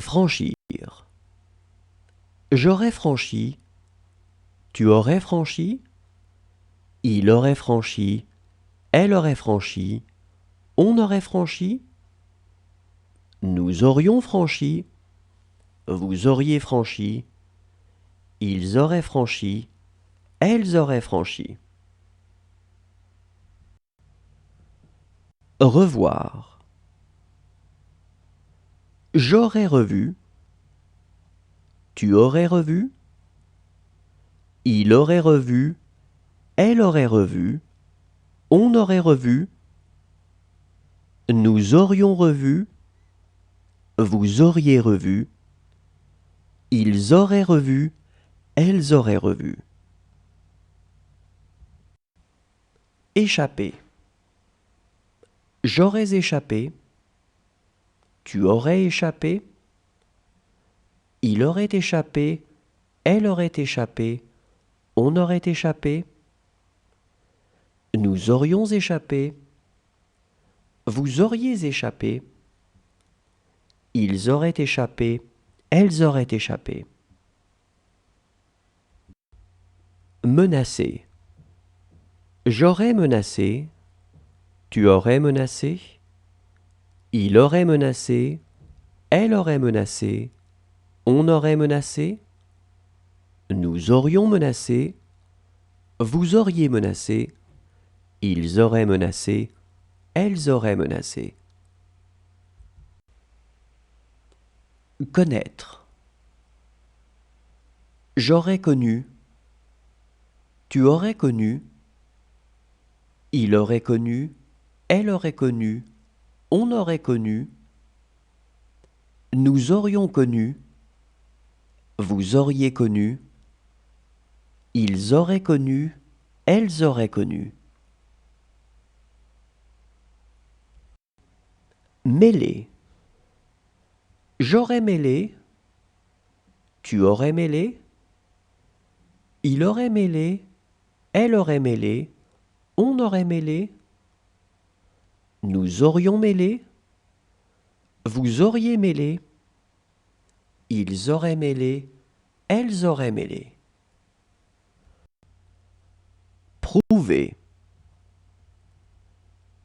Franchir. J'aurais franchi. Tu aurais franchi. Il aurait franchi. Elle aurait franchi. On aurait franchi. Nous aurions franchi. Vous auriez franchi. Ils auraient franchi. Elles auraient franchi. Revoir. J'aurais revu. Tu aurais revu. Il aurait revu. Elle aurait revu. On aurait revu. Nous aurions revu. Vous auriez revu. Ils auraient revu. Elles auraient revu. Échapper. J'aurais échappé. Tu aurais échappé. Il aurait échappé. Elle aurait échappé. On aurait échappé. Nous aurions échappé. Vous auriez échappé. Ils auraient échappé. Elles auraient échappé. Menacer. J'aurais menacé. Tu aurais menacé. Il aurait menacé. Elle aurait menacé. On aurait menacé. Nous aurions menacé. Vous auriez menacé. Ils auraient menacé. Elles auraient menacé. Connaître. J'aurais connu. Tu aurais connu. Il aurait connu. Elle aurait connu. On aurait connu. Nous aurions connu. Vous auriez connu. Ils auraient connu. Elles auraient connu. Mêler. J'aurais mêlé. Tu aurais mêlé. Il aurait mêlé. Elle aurait mêlé. On aurait mêlé. Nous aurions mêlé. Vous auriez mêlé. Ils auraient mêlé. Elles auraient mêlé. Prouver.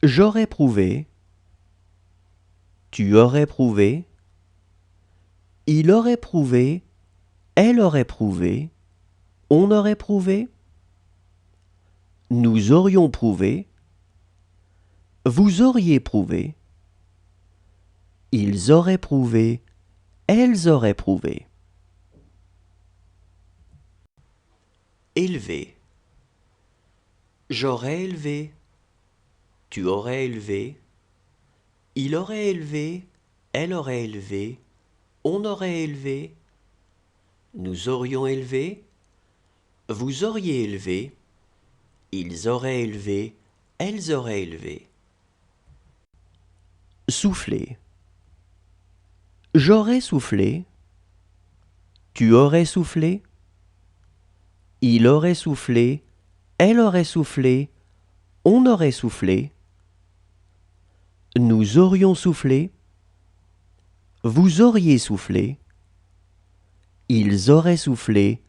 J'aurais prouvé. Tu aurais prouvé. Il aurait prouvé. Elle aurait prouvé. On aurait prouvé. Nous aurions prouvé. Vous auriez prouvé. Ils auraient prouvé. Elles auraient prouvé. Élever. J'aurais élevé. Tu aurais élevé. Il aurait élevé. Elle aurait élevé. On aurait élevé. Nous aurions élevé. Vous auriez élevé. Ils auraient élevé. Elles auraient élevé. Souffler. J'aurais soufflé. Tu aurais soufflé. Il aurait soufflé. Elle aurait soufflé. On aurait soufflé. Nous aurions soufflé. Vous auriez soufflé. Ils auraient soufflé.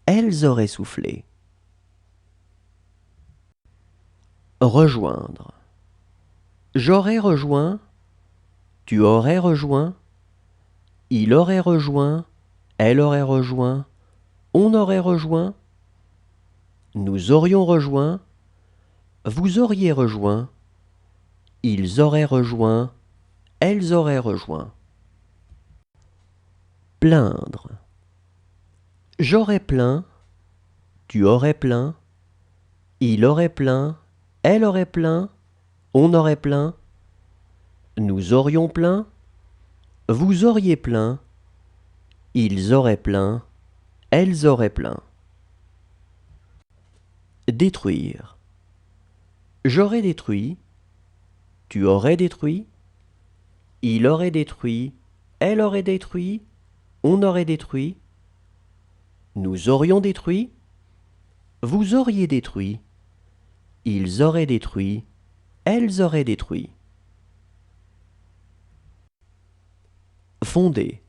Elles auraient soufflé. Rejoindre. J'aurais rejoint. Tu aurais rejoint. Il aurait rejoint. Elle aurait rejoint. On aurait rejoint. Nous aurions rejoint. Vous auriez rejoint. Ils auraient rejoint. Elles auraient rejoint. Plaindre. J'aurais plaint. Tu aurais plaint. Il aurait plaint. Elle aurait plaint. On aurait plaint. Nous aurions plaint. Vous auriez plaint. Ils auraient plaint. Elles auraient plaint. Détruire. J'aurais détruit. Tu aurais détruit. Il aurait détruit. Elle aurait détruit. On aurait détruit. Nous aurions détruit. Vous auriez détruit. Ils auraient détruit. Elles auraient détruit. Fonder.